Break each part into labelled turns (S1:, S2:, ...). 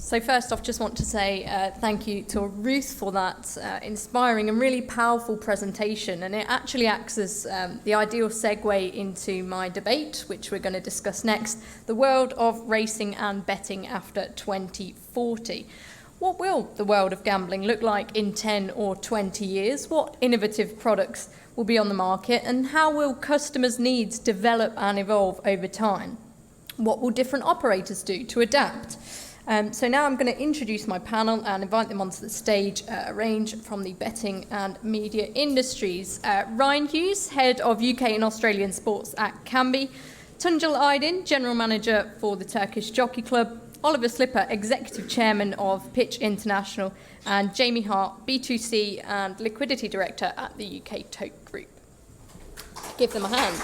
S1: So first off, just want to say thank you to Ruth for that inspiring and really powerful presentation. And it actually acts as the ideal segue into my debate, which we're going to discuss next, the world of racing and betting after 2040. What will the world of gambling look like in 10 or 20 years? What innovative products will be on the market? And how will customers' needs develop and evolve over time? What will different operators do to adapt? So now I'm going to introduce my panel and invite them onto the stage, a range from the betting and media industries. Ryan Hughes, Head of UK and Australian Sports at Kambi, Tuncel Aydin, General Manager for the Turkish Jockey Club, Oliver Slipper, Executive Chairman of Pitch International, and Jamie Hart, B2C and Liquidity Director at the UK Tote Group. Give them a hand.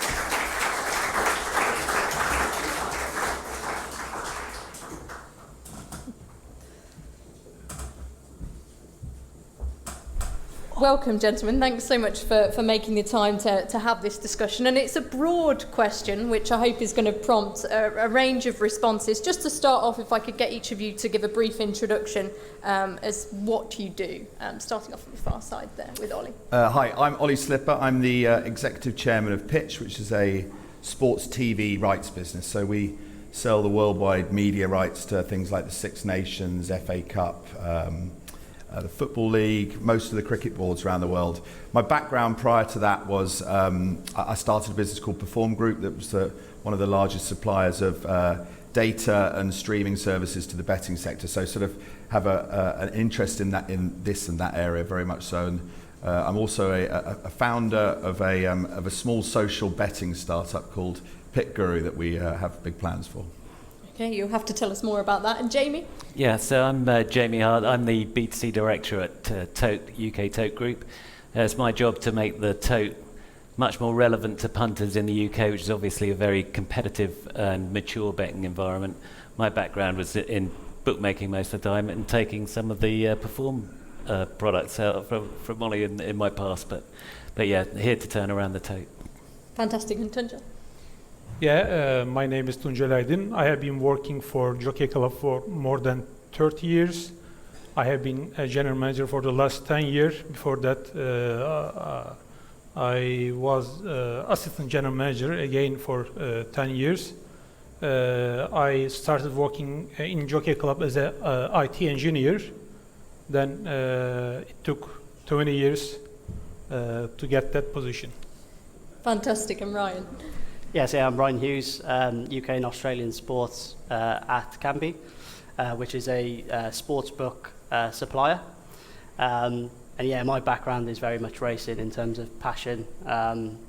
S1: Welcome, gentlemen. Thanks so much for making the time to have this discussion. And it's a broad question, which I hope is going to prompt a range of responses. Just to start off, if I could get each of you to give a brief introduction as what you do. Starting off on the far side there with Ollie.
S2: Hi, I'm Ollie Slipper. I'm the Executive Chairman of Pitch, which is a sports TV rights business. So we sell the worldwide media rights to things like the Six Nations, FA Cup, the Football League, most of the cricket boards around the world. My background prior to that was I started a business called Perform Group that was one of the largest suppliers of data and streaming services to the betting sector. So sort of have an interest in this and that area very much so. And I'm also a founder of a small social betting startup called Pit Guru that we have big plans for.
S1: Okay, you'll have to tell us more about that. And Jamie?
S3: Yeah, so I'm Jamie Hart. I'm the B2C director at Tote, UK Tote Group. It's my job to make the Tote much more relevant to punters in the UK, which is obviously a very competitive and mature betting environment. My background was in bookmaking most of the time and taking some of the Perform products out from Ollie in my past. But yeah, here to turn around the Tote.
S1: Fantastic. And Tuncel?
S4: Yeah, my name is Tuncel Aydin. I have been working for Jockey Club for more than 30 years. I have been a general manager for the last 10 years. Before that, I was assistant general manager again for 10 years. I started working in Jockey Club as an IT engineer. Then it took 20 years to get that position.
S1: Fantastic. And Ryan?
S5: Yes, yeah, I'm Ryan Hughes, UK and Australian Sports at Kambi, which is a sportsbook supplier. And yeah, my background is very much racing in terms of passion.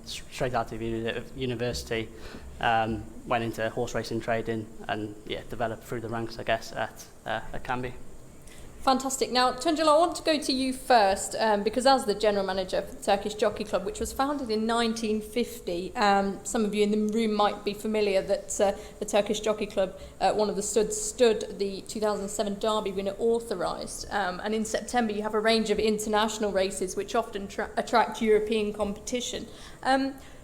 S5: Straight out of university, went into horse racing trading and yeah, developed through the ranks, I guess, at Kambi.
S1: Fantastic. Now, Tuncel, I want to go to you first because as the General Manager for the Turkish Jockey Club, which was founded in 1950, some of you in the room might be familiar that the Turkish Jockey Club, one of the stood the 2007 Derby winner authorised. And in September, you have a range of international races which often attract European competition.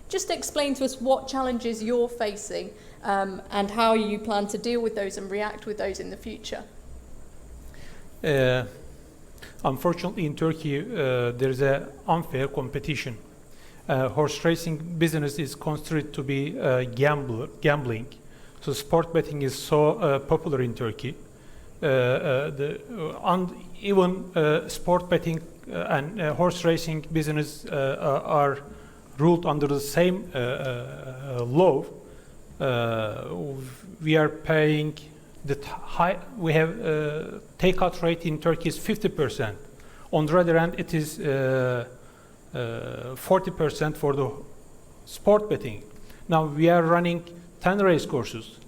S1: Just explain to us what challenges you're facing and how you plan to deal with those and react with those in the future.
S4: Unfortunately, in Turkey, there is an unfair competition. Horse racing business is considered to be gambling. So sport betting is so popular in Turkey. Even sport betting and horse racing business are ruled under the same law. We are paying we have takeout rate in Turkey is 50%. On the other hand, it is 40% for the sport betting. Now we are running 10 race courses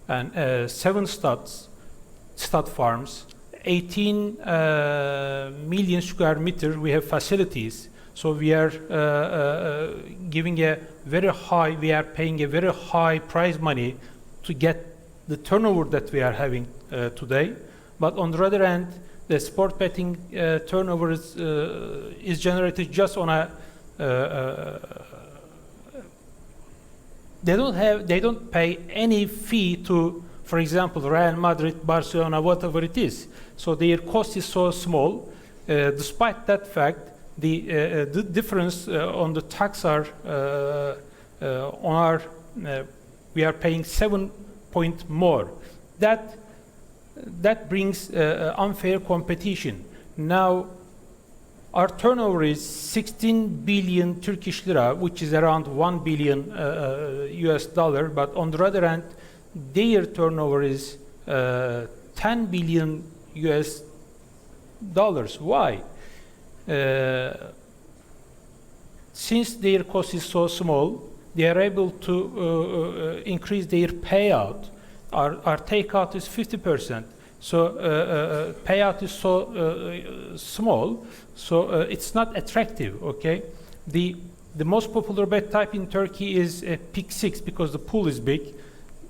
S4: and 7 stud farms, 18 million square meter. We have facilities, so we are giving a very high. We are paying a very high prize money to get the turnover that we are having today. But on the other hand, the sport betting turnover is generated just on a they don't pay any fee to for example, Real Madrid, Barcelona, whatever it is. So their cost is so small. Despite that fact, the difference on the tax are on our we are paying 7 point more. That brings unfair competition. Now, our turnover is 16 billion Turkish lira, which is around 1 billion US dollar. But on the other hand, their turnover is 10 billion US dollars. Why? Since their cost is so small, they are able to increase their payout. Our takeout is 50%. So payout is so small, so it's not attractive. Okay, the most popular bet type in Turkey is pick 6 because the pool is big.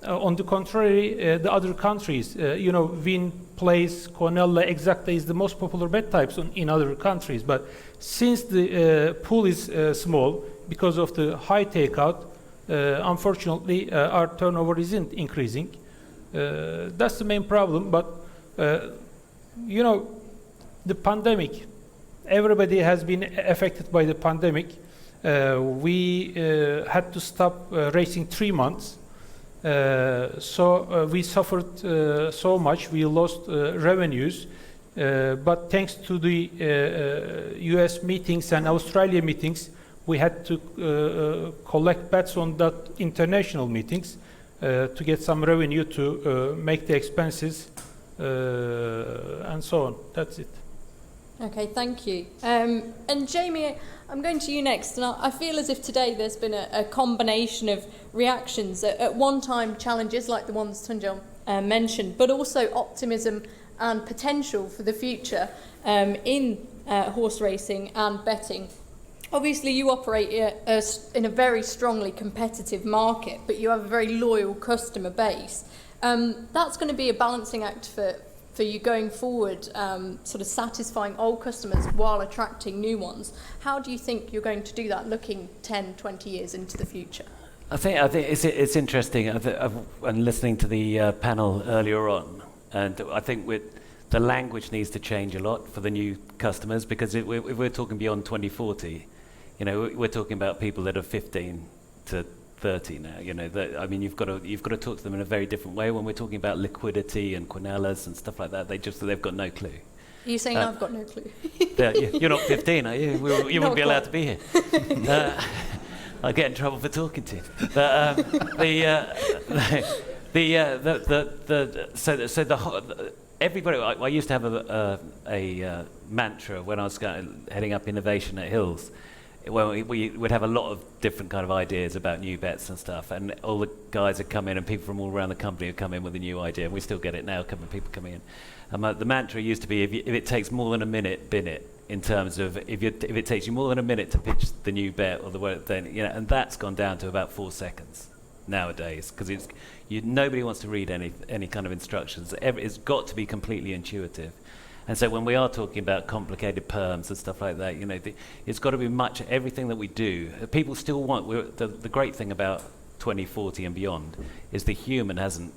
S4: On the contrary, the other countries, win, place, Conella, exacta is the most popular bet types in other countries. But since the pool is small, because of the high takeout, unfortunately, our turnover isn't increasing. That's the main problem. But the pandemic, everybody has been affected by the pandemic. We had to stop racing 3 months. So we suffered so much, we lost revenues, but thanks to the US meetings and Australia meetings, we had to collect bets on that international meetings to get some revenue to make the expenses and so on. That's it.
S1: Okay, thank you. And Jamie, I'm going to you next. And I feel as if today there's been a combination of reactions. At one time, challenges like the ones Tuncel mentioned, but also optimism and potential for the future in horse racing and betting. Obviously, you operate in a very strongly competitive market, but you have a very loyal customer base. That's going to be a balancing act for you going forward, sort of satisfying old customers while attracting new ones. How do you think you're going to do that looking 10, 20 years into the future?
S3: I think it's interesting. And listening to the panel earlier on, and I think the language needs to change a lot for the new customers, because if we're talking beyond 2040, we're talking about people that are 15 to 30 now. You've got to talk to them in a very different way. When we're talking about liquidity and quinellas and stuff like that, they've got no clue.
S1: Are you saying I've got no clue?
S3: You're not 15, are you? You wouldn't be allowed to be here. I'll get in trouble for talking to you. But everybody. I used to have a mantra when I was heading up innovation at Hills. Well, we would have a lot of different kind of ideas about new bets and stuff, and all the guys would come in, and people from all around the company would come in with a new idea, and we still get it now, a couple of people coming in. The mantra used to be, if it takes more than a minute, bin it, in terms of if it takes you more than a minute to pitch the new bet or the word, then, and that's gone down to about 4 seconds nowadays, because nobody wants to read any kind of instructions. It's got to be completely intuitive. And so when we are talking about complicated perms and stuff like that, it's got to be everything that we do. People still want, the great thing about 2040 and beyond is the human hasn't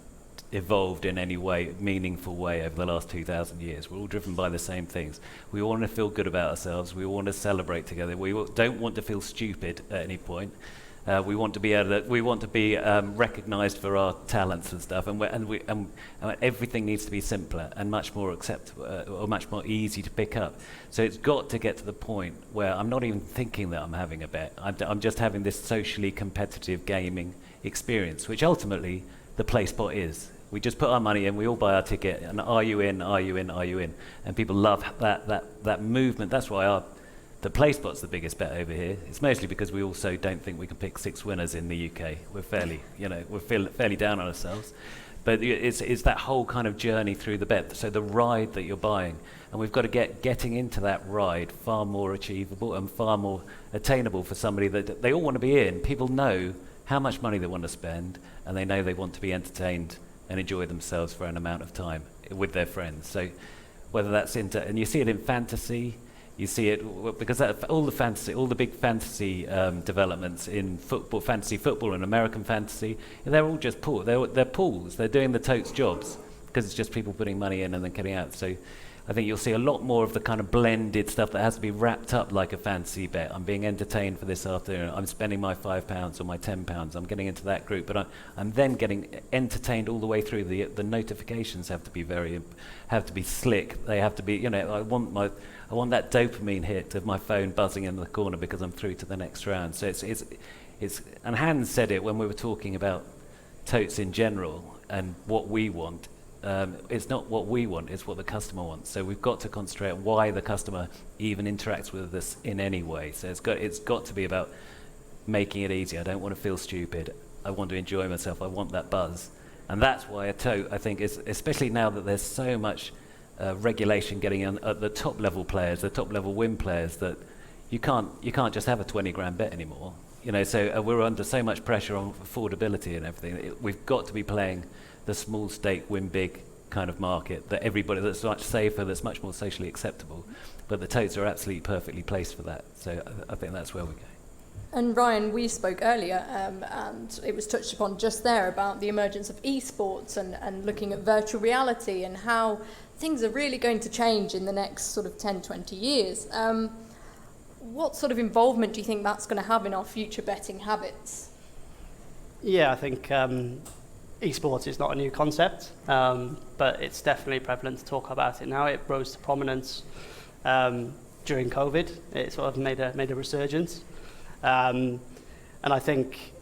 S3: evolved in any meaningful way over the last 2,000 years. We're all driven by the same things. We want to feel good about ourselves. We want to celebrate together. We don't want to feel stupid at any point. We want to be recognised for our talents and stuff, and everything needs to be simpler and much more acceptable, or much more easy to pick up. So it's got to get to the point where I'm not even thinking that I'm having a bet. I'm just having this socially competitive gaming experience, which ultimately the play spot is. We just put our money in, we all buy our ticket, and are you in, are you in, are you in? And people love that movement. That's why the play spot's the biggest bet over here. It's mostly because we also don't think we can pick 6 winners in the UK. We're fairly down on ourselves. But it's that whole kind of journey through the bet. So the ride that you're buying, and we've got to getting into that ride far more achievable and far more attainable for somebody that they all want to be in. People know how much money they want to spend, and they know they want to be entertained and enjoy themselves for an amount of time with their friends. So whether that's and you see it in fantasy, You see it because all the big fantasy developments in football, fantasy football and American fantasy, they're all just they're pools. They're doing the totes jobs because it's just people putting money in and then getting out. So I think you'll see a lot more of the kind of blended stuff that has to be wrapped up like a fantasy bet. I'm being entertained for this afternoon. I'm spending my £5 or my £10. I'm getting into that group, but I'm then getting entertained all the way through. The notifications have to be slick. They have to be, I want that dopamine hit of my phone buzzing in the corner because I'm through to the next round. So it's and Hans said it when we were talking about totes in general and what we want. It's not what we want, it's what the customer wants. So we've got to concentrate on why the customer even interacts with us in any way. So it's got to be about making it easy. I don't want to feel stupid. I want to enjoy myself. I want that buzz. And that's why a tote, I think, is, especially now that there's so much regulation getting in at the top level players, the top level win players, that you can't just have a 20 grand bet anymore. So we're under so much pressure on affordability and everything. We've got to be playing the small stake win big kind of market that's much safer, that's much more socially acceptable. But the totes are absolutely perfectly placed for that. So I think that's where we go.
S1: And Ryan, we spoke earlier, and it was touched upon just there about the emergence of esports and looking at virtual reality and how things are really going to change in the next sort of 10, 20 years. What sort of involvement do you think that's going to have in our future betting habits? Yeah,
S5: I think esports is not a new concept, but it's definitely prevalent to talk about it now. It rose to prominence during COVID. It sort of made a resurgence. And I think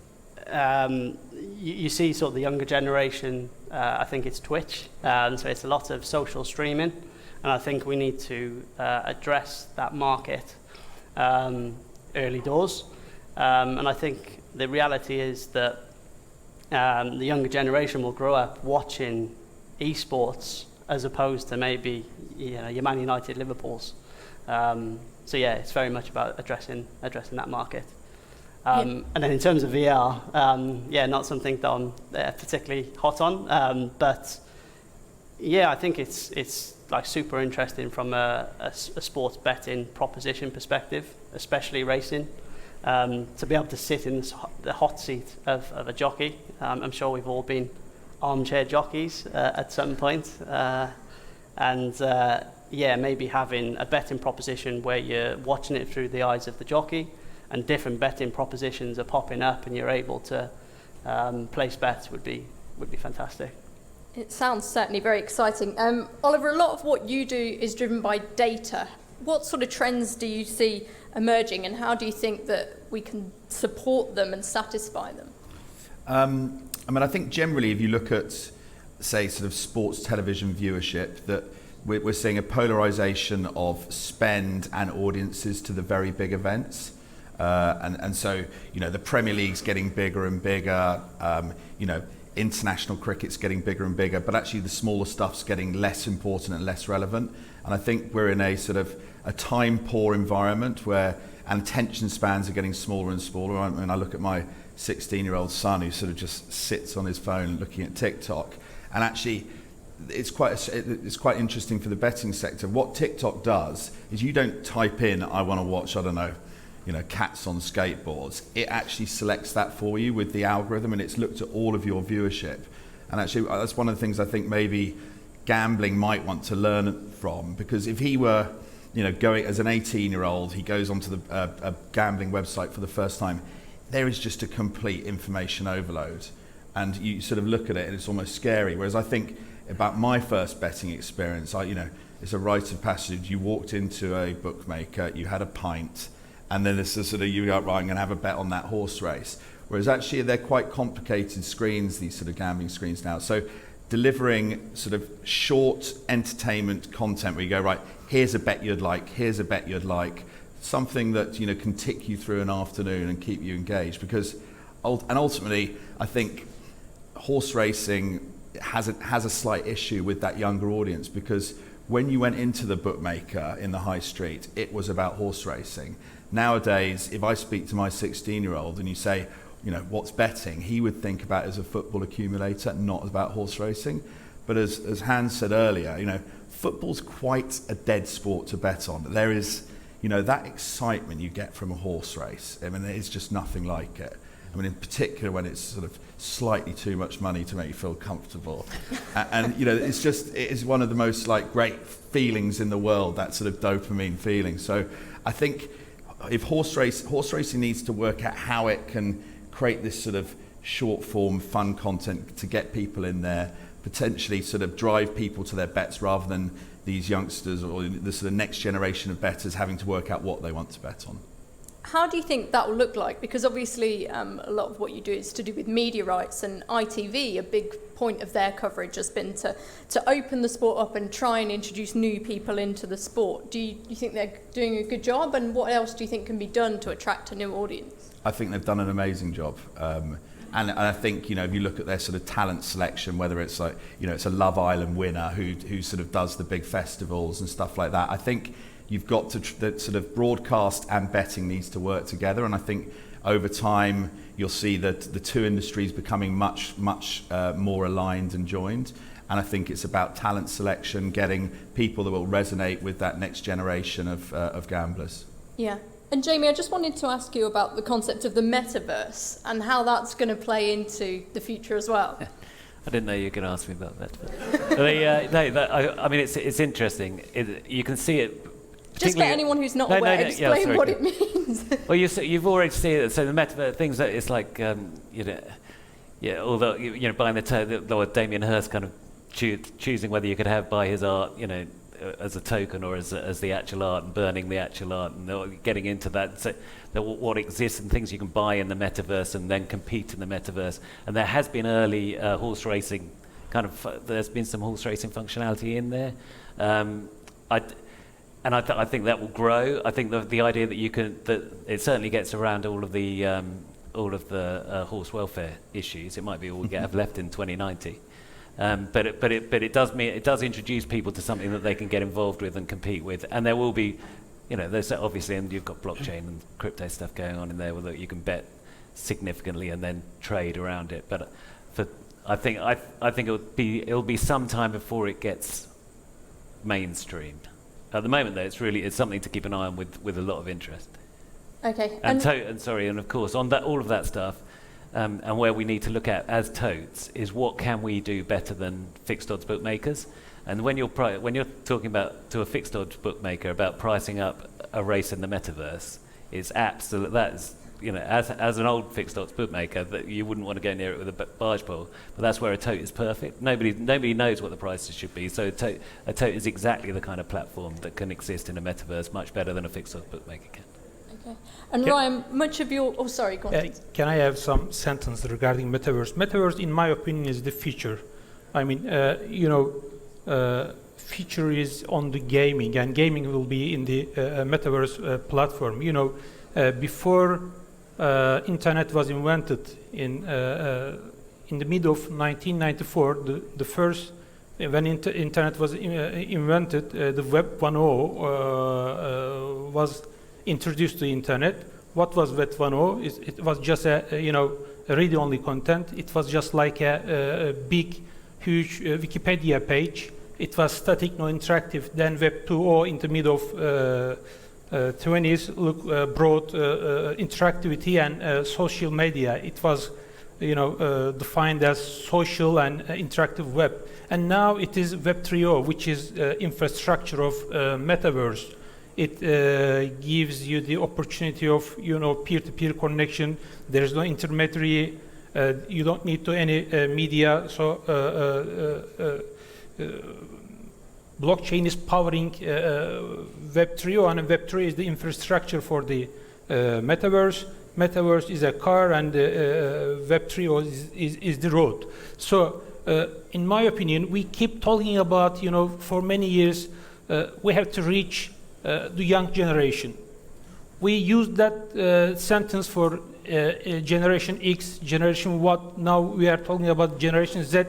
S5: you see sort of the younger generation, I think it's Twitch, and so it's a lot of social streaming, and I think we need to address that market early doors. And I think the reality is that the younger generation will grow up watching esports as opposed to maybe your Man United, Liverpool's. So yeah, it's very much about addressing that market. And then in terms of VR, not something that I'm particularly hot on, but yeah, I think it's like super interesting from a sports betting proposition perspective, especially racing. To be able to sit in the hot seat of a jockey. I'm sure we've all been armchair jockeys at some point. Maybe having a betting proposition where you're watching it through the eyes of the jockey, and different betting propositions are popping up and you're able to place bets would be fantastic.
S1: It sounds certainly very exciting. Oliver, a lot of what you do is driven by data. What sort of trends do you see emerging, and how do you think that we can support them and satisfy them?
S2: I think generally, if you look at, say, sort of sports television viewership, that we're seeing a polarization of spend and audiences to the very big events. And so, the Premier League's getting bigger and bigger, international cricket's getting bigger and bigger, but actually the smaller stuff's getting less important and less relevant. And I think we're in a sort of a time-poor environment where attention spans are getting smaller and smaller. I mean, I look at my 16-year-old son who sort of just sits on his phone looking at TikTok, and actually it's quite interesting for the betting sector. What TikTok does is you don't type in, I want to watch, I don't know, cats on skateboards. It actually selects that for you with the algorithm, and it's looked at all of your viewership. And actually, that's one of the things I think maybe gambling might want to learn from, because if he were, going as an 18-year-old, he goes onto a gambling website for the first time, there is just a complete information overload. And you sort of look at it and it's almost scary. Whereas I think about my first betting experience, it's a rite of passage. You walked into a bookmaker, you had a pint, and then this is sort of, you go, right, I'm going to have a bet on that horse race. Whereas actually they're quite complicated screens, these sort of gambling screens now. So delivering sort of short entertainment content where you go, right, here's a bet you'd like, here's a bet you'd like, something that can tick you through an afternoon and keep you engaged. Because ultimately, I think horse racing has a slight issue with that younger audience, because when you went into the bookmaker in the high street, it was about horse racing. Nowadays, if I speak to my 16-year-old and you say, what's betting, he would think about it as a football accumulator, not about horse racing. But as Hans said earlier, football's quite a dead sport to bet on. you know, that excitement you get from a horse race, I mean, it's just nothing like it. I mean, in particular when it's sort of slightly too much money to make you feel comfortable. And you know, it is one of the most like great feelings in the world, that sort of dopamine feeling. So I think if horse racing needs to work out how it can create this sort of short form fun content to get people in there, potentially sort of drive people to their bets rather than these youngsters or the sort of next generation of bettors having to work out what they want to bet on.
S1: How do you think that will look like? Because obviously a lot of what you do is to do with media rights, and ITV, a big point of their coverage has been to open the sport up and try and introduce new people into the sport. Do you think they're doing a good job, and what else do you think can be done to attract a new audience?
S2: I think they've done an amazing job. And I think, you know, if you look at their sort of talent selection, whether it's like, you know, it's a Love Island winner who sort of does the big festivals and stuff like that, I think you've got to the sort of broadcast and betting needs to work together. And I think over time you'll see that the two industries becoming much more aligned and joined. And I think it's about talent selection, getting people that will resonate with that next generation of gamblers.
S1: Yeah. And Jamie, I just wanted to ask you about the concept of the metaverse and how that's going to play into the future as well.
S3: I didn't know you were going to ask me about that. I mean, it's interesting. You can see it.
S1: Just for anyone who's not aware, explain what it means.
S3: Well, you've already seen it. So the metaverse things that it's like, although buying the Tote, or Damien Hirst kind of choosing whether you could buy his art, as a token or as the actual art, and burning the actual art, and getting into that, so what exists and things you can buy in the metaverse and then compete in the metaverse. And there has been early horse racing there's been some horse racing functionality in there. I think that will grow. I think the idea that it certainly gets around all of the horse welfare issues. It might be all we have left in 2090. But it does introduce people to something that they can get involved with and compete with, and there will be, there's obviously, and you've got blockchain and crypto stuff going on in there where you can bet significantly and then trade around it. But I think it'll be some time before it gets mainstream. At the moment, though, it's something to keep an eye on with a lot of interest.
S1: Okay.
S3: And of course, on that, all of that stuff. And where we need to look at as Totes is what can we do better than fixed odds bookmakers. And when you're talking about to a fixed odds bookmaker about pricing up a race in the metaverse, it's absolute. That's as an old fixed odds bookmaker, that you wouldn't want to go near it with a barge pole. But that's where a Tote is perfect. Nobody knows what the prices should be. So a Tote is exactly the kind of platform that can exist in a metaverse much better than a fixed odds bookmaker can.
S1: Okay. And Ryan, much of your... Oh, sorry, go on.
S4: Can I have some sentence regarding metaverse? Metaverse, in my opinion, is the future. I mean, future is on the gaming, and gaming will be in the metaverse platform. Before internet was invented in the mid of 1994, the first, when internet was invented, the Web 1.0 was introduced to internet. What was Web 1.0? It was just a read-only content. It was just like a big, huge Wikipedia page. It was static, no interactive. Then Web 2.0 in the mid of 20s brought interactivity and social media. It was defined as social and interactive web. And now it is Web 3.0, which is infrastructure of metaverse. It gives you the opportunity of peer-to-peer connection. There is no intermediary. You don't need to any media. So blockchain is powering Web 3.0, and Web 3 is the infrastructure for the metaverse. Metaverse is a car, and Web 3.0 is the road. So in my opinion, we keep talking about, for many years, we have to reach the young generation. We used that sentence for Generation X, Generation what. Now we are talking about Generation Z.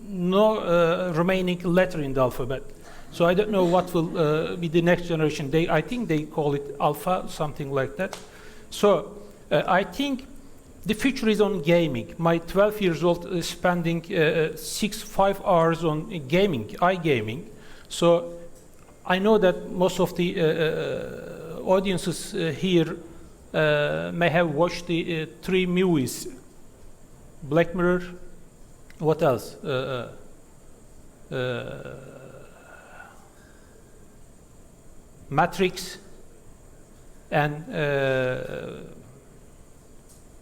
S4: No remaining letter in the alphabet. So I don't know what will be the next generation. I think they call it Alpha, something like that. So I think the future is on gaming. My 12 years old is spending 5 hours on gaming, iGaming. So I know that most of the audiences here may have watched the 3 movies. Black Mirror, what else? Matrix, and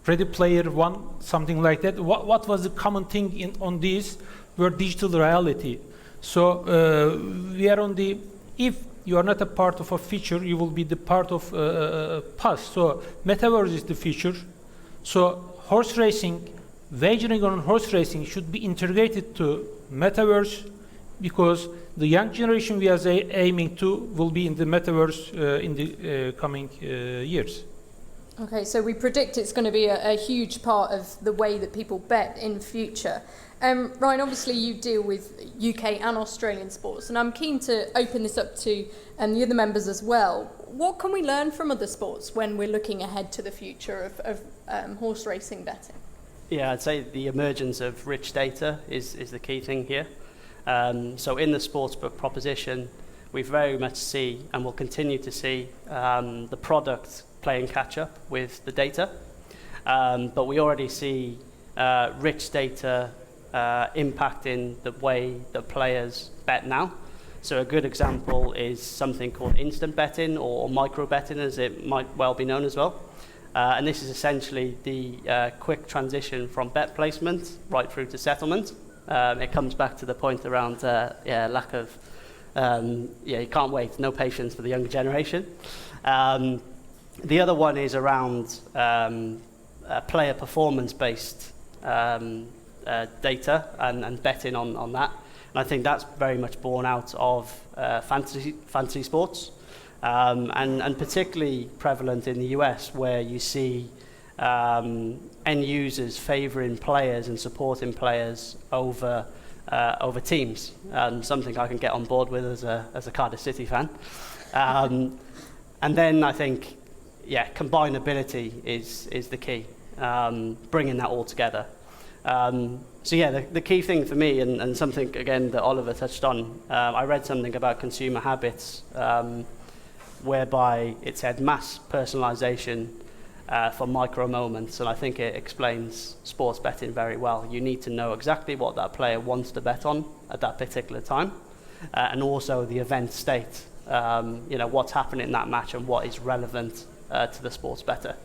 S4: Ready Player One, something like that. What was the common thing on these were digital reality. So we are on the, if you are not a part of a feature, you will be the part of past. So metaverse is the future. So horse racing, wagering on horse racing should be integrated to metaverse, because the young generation we are aiming to will be in the metaverse in the coming years.
S1: Okay, so we predict it's going to be a huge part of the way that people bet in future. Ryan, obviously you deal with UK and Australian sports, and I'm keen to open this up to the other members as well. What can we learn from other sports when we're looking ahead to the future of horse racing betting?
S5: Yeah, I'd say the emergence of rich data is the key thing here. So in the sportsbook proposition, we very much see, and will continue to see, the product playing catch up with the data. But we already see rich data impacting the way that players bet now. So a good example is something called instant betting, or micro betting as it might well be known as well. And this is essentially the quick transition from bet placement right through to settlement. It comes back to the point around lack of, you can't wait, no patience for the younger generation. The other one is around player performance-based data and betting on that. And I think that's very much born out of fantasy sports, and particularly prevalent in the US, where you see end users favouring players and supporting players over teams. Something I can get on board with as a Cardiff City fan. And then I think, combinability is the key, bringing that all together. The key thing for me, and something again that Oliver touched on, I read something about consumer habits, whereby it said mass personalization for micro moments, and I think it explains sports betting very well. You need to know exactly what that player wants to bet on at that particular time, and also the event state, what's happening in that match and what is relevant to the sports bettor.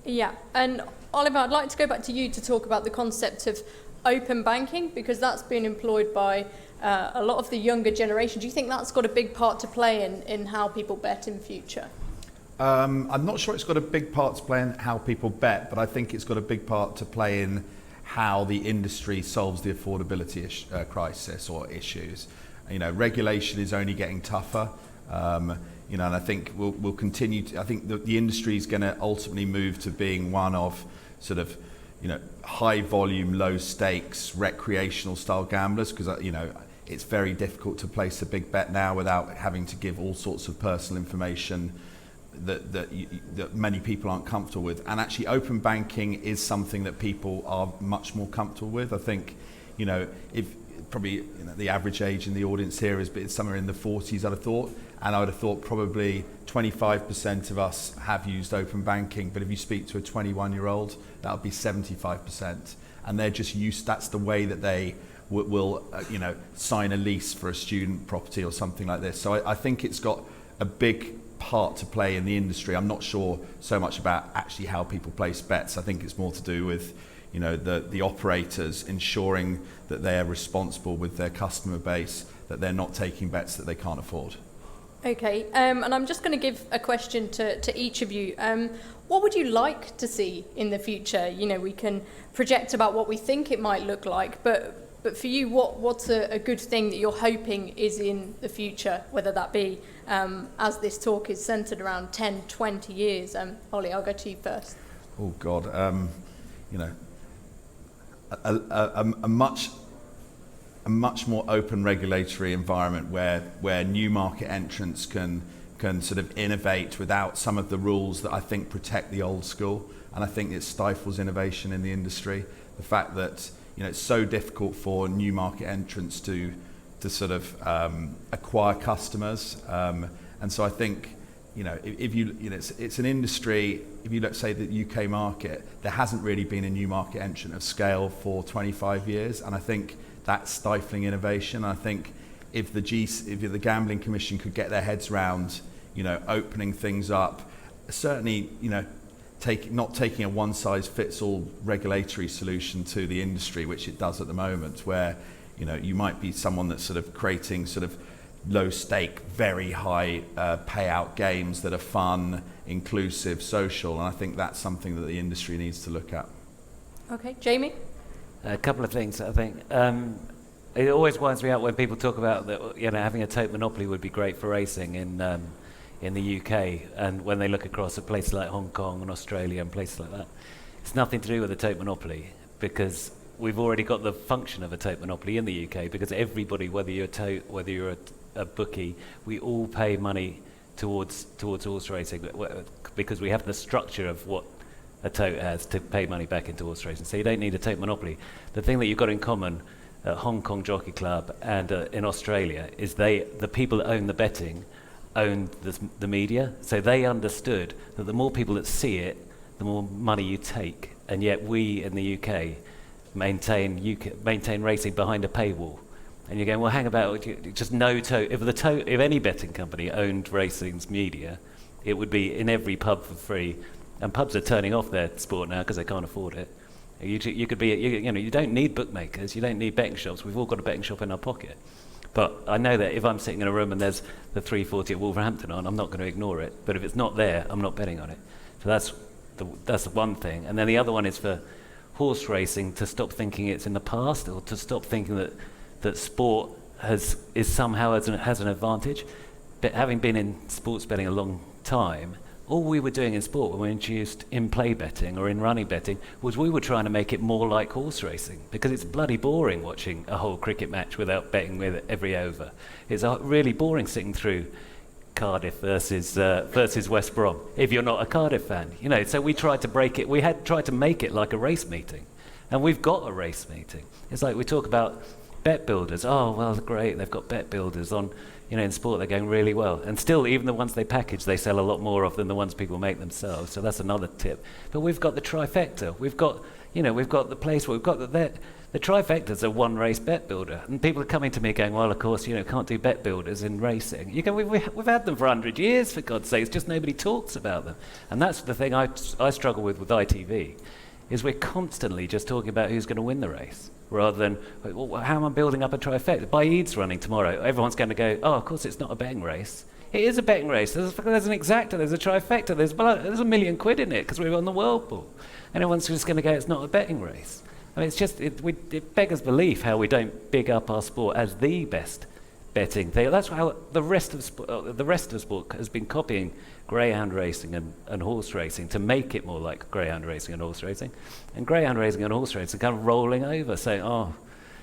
S1: Yeah, and Oliver, I'd like to go back to you to talk about the concept of open banking, because that's been employed by a lot of the younger generation. Do you think that's got a big part to play in how people bet in future?
S2: I'm not sure it's got a big part to play in how people bet, but I think it's got a big part to play in how the industry solves the affordability crisis or issues. Regulation is only getting tougher. And I think we'll continue to, I think the industry is going to ultimately move to being one of sort of, high volume, low stakes, recreational style gamblers, because, it's very difficult to place a big bet now without having to give all sorts of personal information that many people aren't comfortable with. And actually open banking is something that people are much more comfortable with. I think, if probably the average age in the audience here is somewhere in the 40s, I'd have thought. And I would have thought probably 25% of us have used open banking, but if you speak to a 21-year-old, that would be 75%. And they're just used, that's the way that they will sign a lease for a student property or something like this. So I think it's got a big part to play in the industry. I'm not sure so much about actually how people place bets. I think it's more to do with the operators ensuring that they are responsible with their customer base, that they're not taking bets that they can't afford.
S1: Okay, and I'm just going to give a question to each of you. What would you like to see in the future? We can project about what we think it might look like, but for you, what's a good thing that you're hoping is in the future, whether that be, as this talk is centred around 10, 20 years? Ollie, I'll go to you first.
S2: Oh, God. A much more open regulatory environment where new market entrants can sort of innovate without some of the rules that I think protect the old school, and I think it stifles innovation in the industry. The fact that it's so difficult for new market entrants to to sort of acquire customers. And so I think, if it's an industry, if you say the UK market, there hasn't really been a new market entrant of scale for 25 years. And I think that's stifling innovation. I think if the Gambling Commission could get their heads round, opening things up, certainly, not taking a one-size-fits-all regulatory solution to the industry, which it does at the moment, where, you might be someone that's sort of creating sort of low-stake, very high payout games that are fun, inclusive, social, and I think that's something that the industry needs to look at.
S1: Okay, Jamie?
S3: A couple of things, I think. It always winds me up when people talk about that, having a tote monopoly would be great for racing in the UK, and when they look across at places like Hong Kong and Australia and places like that, it's nothing to do with a tote monopoly, because we've already got the function of a tote monopoly in the UK, because everybody, whether you're a tote, whether you're a bookie, we all pay money towards horse racing, because we have the structure of what a tote has to pay money back into horse racing. So you don't need a tote monopoly. The thing that you've got in common at Hong Kong Jockey Club and in Australia is the people that own the betting owned the media, so they understood that the more people that see it, the more money you take. And yet we in the UK maintain racing behind a paywall. And you're going, well, hang about, just no tote. If any betting company owned racing's media, it would be in every pub for free. And pubs are turning off their sport now because they can't afford it. You could be, you don't need bookmakers, you don't need betting shops. We've all got a betting shop in our pocket. But I know that if I'm sitting in a room and there's the 340 at Wolverhampton on, I'm not going to ignore it. But if it's not there, I'm not betting on it. So that's the one thing. And then the other one is for horse racing to stop thinking it's in the past, or to stop thinking that sport has an advantage. But having been in sports betting a long time, all we were doing in sport when we introduced in-play betting or in-running betting was we were trying to make it more like horse racing, because it's bloody boring watching a whole cricket match without betting with every over. It's really boring sitting through Cardiff versus West Brom if you're not a Cardiff fan. So we tried to break it. We had tried to make it like a race meeting, and we've got a race meeting. It's like we talk about bet builders. Oh, well, great, they've got bet builders on. In sport, they're going really well. And still, even the ones they package, they sell a lot more of than the ones people make themselves. So that's another tip. But we've got the trifecta. We've got the place where we've got the trifecta's a one-race bet builder. And people are coming to me going, well, of course, can't do bet builders in racing. We've had them for 100 years, for God's sake. It's just nobody talks about them. And that's the thing I struggle with ITV, is we're constantly just talking about who's going to win the race, rather than, well, how am I building up a trifecta? Baaeed's running tomorrow. Everyone's going to go, oh, of course it's not a betting race. It is a betting race. There's an exacta, there's a trifecta, there's £1 million in it because we're on the World Pool. And everyone's just going to go, it's not a betting race. I mean, it's just, it beggars belief how we don't big up our sport as the best betting thing. That's how the rest of sport has been copying greyhound racing and horse racing to make it more like greyhound racing and horse racing. And greyhound racing and horse racing are kind of rolling over, saying, oh,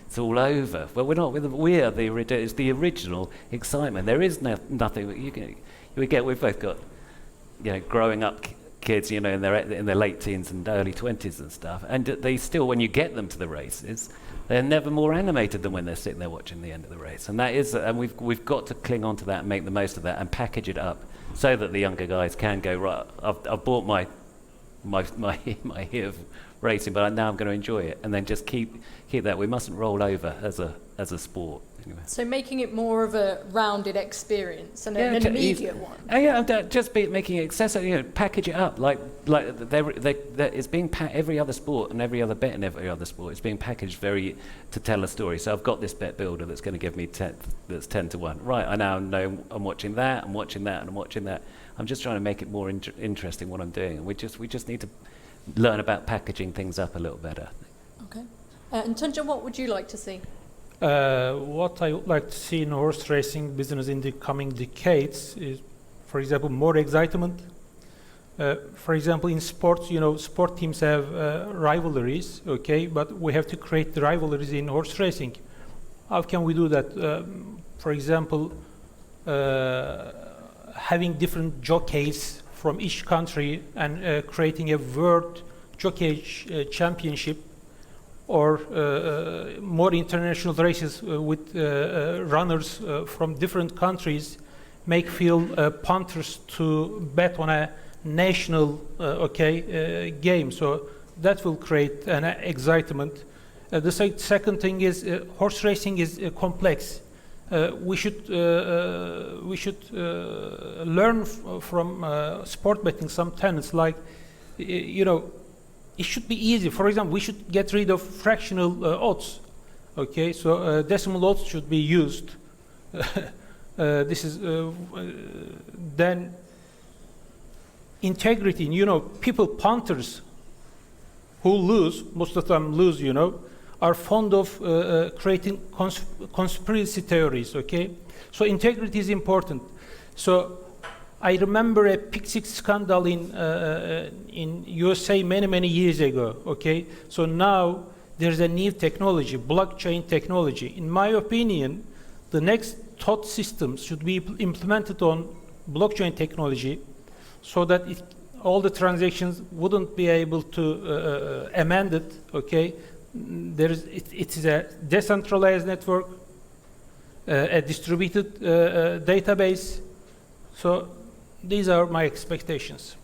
S3: it's all over. Well, we're not. It's the original excitement. There is nothing. We've both got, growing up kids, in their late teens and early 20s and stuff. And they still, when you get them to the races, they're never more animated than when they're sitting there watching the end of the race. And we've got to cling on to that and make the most of that and package it up so that the younger guys can go, right, I've bought my hit of racing, but now I'm going to enjoy it, and then just keep that. We mustn't roll over as a sport. Anyway.
S1: So making it more of a rounded experience and an immediate one.
S3: Making it accessible. Package it up like it's being every other sport and every other bet in every other sport. It's being packaged to tell a story. So I've got this bet builder that's going to give me 10 to 1. Right, I now know I'm watching that, I'm watching that, and I'm watching that. I'm just trying to make it more interesting what I'm doing, and we just need to learn about packaging things up a little better.
S1: Okay. And Tuncel, what would you like to see?
S4: What I would like to see in horse racing business in the coming decades is, for example, more excitement. For example, in sports, sport teams have rivalries, okay, but we have to create the rivalries in horse racing. How can we do that? For example, having different jockeys from each country and creating a world jockey championship or more international races with runners from different countries make feel punters to bet on a national game. So that will create an excitement. The second thing is horse racing is complex. We should learn from sport betting some tenets, like, you know, it should be easy. For example, we should get rid of fractional odds. Okay, so decimal odds should be used. This is then integrity. You know, punters who lose, most of them lose, you know, are fond of creating conspiracy theories, okay? So integrity is important. So I remember a Pick Six scandal in USA many years ago, okay? So now there's a new technology, blockchain technology. In my opinion, the next Tote systems should be implemented on blockchain technology so that all the transactions wouldn't be able to amend it, okay? It is a decentralized network, a distributed database. So these are my expectations.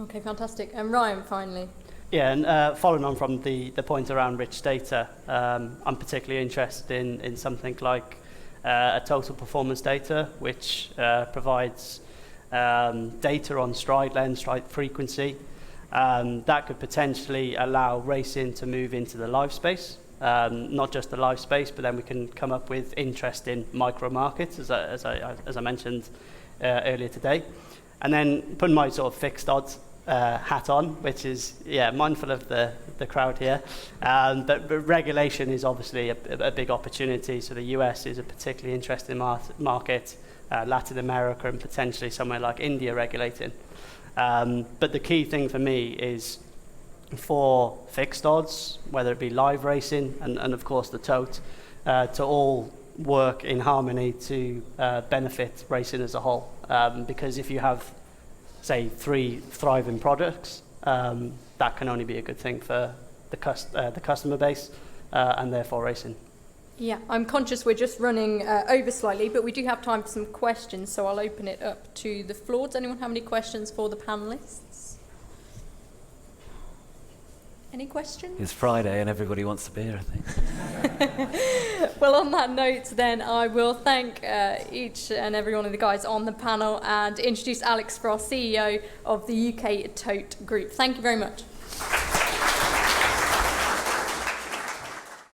S1: Okay, fantastic. And Ryan, finally.
S5: Yeah, and following on from the point around rich data, I'm particularly interested in something like a total performance data, which provides data on stride length, stride frequency. That could potentially allow racing to move into the live space, not just the live space, but then we can come up with interesting micro markets, as I mentioned earlier today. And then putting my sort of fixed odds hat on, which is, mindful of the crowd here. But regulation is obviously a big opportunity. So the US is a particularly interesting market, Latin America, and potentially somewhere like India regulating. But the key thing for me is for fixed odds, whether it be live racing and of course the Tote, to all work in harmony to benefit racing as a whole. Because if you have, say, 3 thriving products, that can only be a good thing for the customer base and therefore racing.
S1: Yeah, I'm conscious we're just running over slightly, but we do have time for some questions, so I'll open it up to the floor. Does anyone have any questions for the panellists? Any questions?
S3: It's Friday and everybody wants a beer, I think.
S1: Well, on that note, then, I will thank each and every one of the guys on the panel and introduce Alex Frost, CEO of the UK Tote Group. Thank you very much.